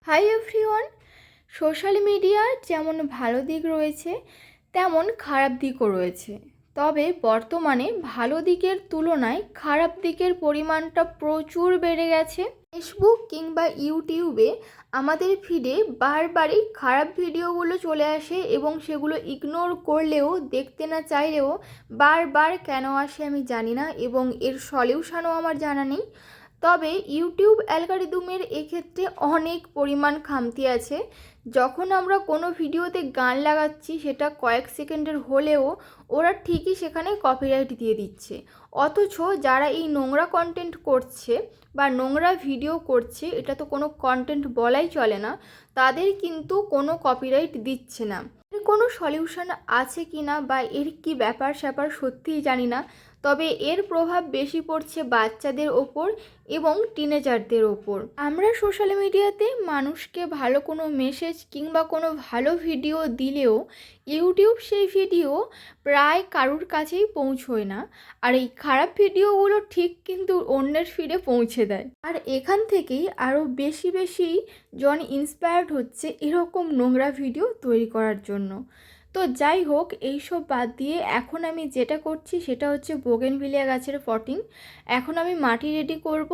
Hi everyone. Social মিডিয়ার যেমন ভালো দিক রয়েছে তেমন খারাপ দিকও রয়েছে, তবে বর্তমানে ভালো দিকের তুলনায় খারাপ দিকের পরিমাণটা প্রচুর বেড়ে গেছে। ফেসবুক কিংবা ইউটিউবে আমাদের ফিডে বারবারই খারাপ ভিডিওগুলো চলে আসে এবং সেগুলো ইগনোর করলেও, দেখতে না চাইলেও বারবার কেন আসে আমি জানি না এবং এর সলিউশনও আমার জানা নেই। তবে ইউটিউব অ্যালগরিদমের এক্ষেত্রে অনেক পরিমাণ খামতি আছে। যখন আমরা কোনো ভিডিওতে গান লাগাচ্ছি সেটা কয়েক সেকেন্ডের হলেও ওরা ঠিকই সেখানে কপিরাইট দিয়ে দিচ্ছে, অথচ যারা এই নোংরা কন্টেন্ট করছে বা নোংরা ভিডিও করছে, এটা তো কোনো কন্টেন্ট বলাই চলে না, তাদের কিন্তু কোনো কপিরাইট দিচ্ছে না। এর কোনো সলিউশন আছে কি না বা এর কি ব্যাপার স্যাপার সত্যিই জানি না, তবে এর প্রভাব বেশি পড়ছে বাচ্চাদের ওপর এবং টিনেজারদের ওপর। আমরা সোশ্যাল মিডিয়াতে মানুষকে ভালো কোনো মেসেজ কিংবা কোনো ভালো ভিডিও দিলেও ইউটিউব সেই ভিডিও প্রায় কারুর কাছেই পৌঁছয় না, আর এই খারাপ ভিডিওগুলো ঠিক কিন্তু অন্যের ফিডে পৌঁছে দেয়। আর এখান থেকেই আরও বেশি বেশি জন ইন্সপায়ার্ড হচ্ছে এরকম নোংরা ভিডিও তৈরি করার জন্য। তো যাই হোক, এইসব বাদ দিয়ে এখন আমি যেটা করছি সেটা হচ্ছে বোগেনভিলিয়া গাছের পটিং। এখন আমি মাটি রেডি করব।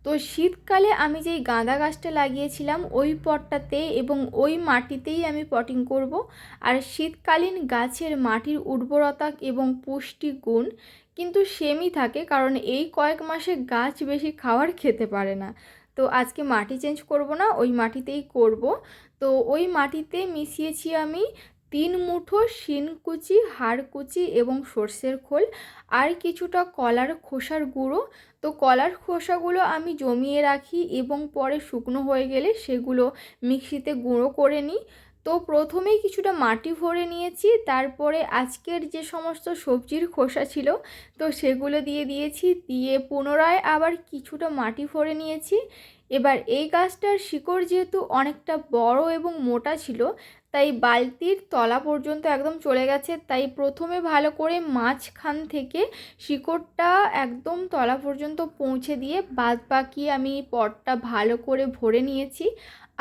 তো শীতকালে আমি যেই গাঁদা গাছটা লাগিয়েছিলাম ওই পটটাতে এবং ওই মাটিতেই আমি পটিং করব। আর শীতকালীন গাছের মাটির উর্বরতা এবং পুষ্টিগুণ কিন্তু সেমই থাকে, কারণ এই কয়েক মাসে গাছ বেশি খাবার খেতে পারে না। তো আজকে মাটি চেঞ্জ করব না, ওই মাটিতেই করব। তো ওই মাটিতে মিশিয়েছি আমি 3 মুঠো শিনকুচি, হাড়কুচি এবং সর্ষের খোল, আর কিছুটা কলার খোসার গুঁড়ো। তো কলার খোসাগুলো আমি জমিয়ে রাখি এবং পরে শুকনো হয়ে গেলে সেগুলো মিক্সিতে গুঁড়ো করে নিই। তো প্রথমেই কিছুটা মাটি ভরে নিয়েছি, তারপরে আজকের যে সমস্ত সবজির খোসা ছিল তো সেগুলো দিয়ে দিয়েছি, দিয়ে পুনরায় আবার কিছুটা মাটি ভরে নিয়েছি। এবার এই গাছটার শিকড় যেহেতু অনেকটা বড় এবং মোটা ছিল, তাই বালতির তলা পর্যন্ত একদম চলে গেছে, তাই প্রথমে ভালো করে মাঝখান থেকে শিকড়টা একদম তলা পর্যন্ত পৌঁছে দিয়ে বাদ বাকি আমি পটটা ভালো করে ভরে নিয়েছি।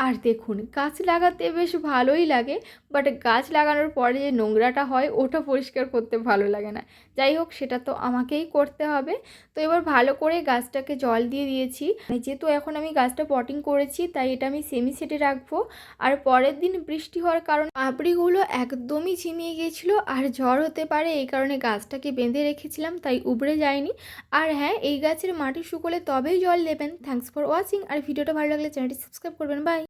আর দেখুন, গাছ লাগাতে বেশ ভালোই লাগে, বাট গাছ লাগানোর পরে যে নোংরাটা হয় ওটা পরিষ্কার করতে ভালো লাগে না। যাই হোক, সেটা তো আমাকেই করতে হবে। তো এবার ভালো করে গাছটাকে জল দিয়ে দিয়েছি। যেহেতু এখন আমি গাছটা পটিং করেছি তাই এটা আমি সেমি সেটে রাখবো। আর পরের দিন বৃষ্টি হওয়ার কারণে পাপড়িগুলো একদমই ঝিমিয়ে গিয়েছিলো আর ঝড় হতে পারে এই কারণে গাছটাকে বেঁধে রেখেছিলাম, তাই উবড়ে যায়নি। আর হ্যাঁ, এই গাছের মাটি শুকোলে তবেই জল দেবেন। Thanks for watching. আর ভিডিওটা ভালো লাগলে চ্যানেলটি সাবস্ক্রাইব করবেন। বাই।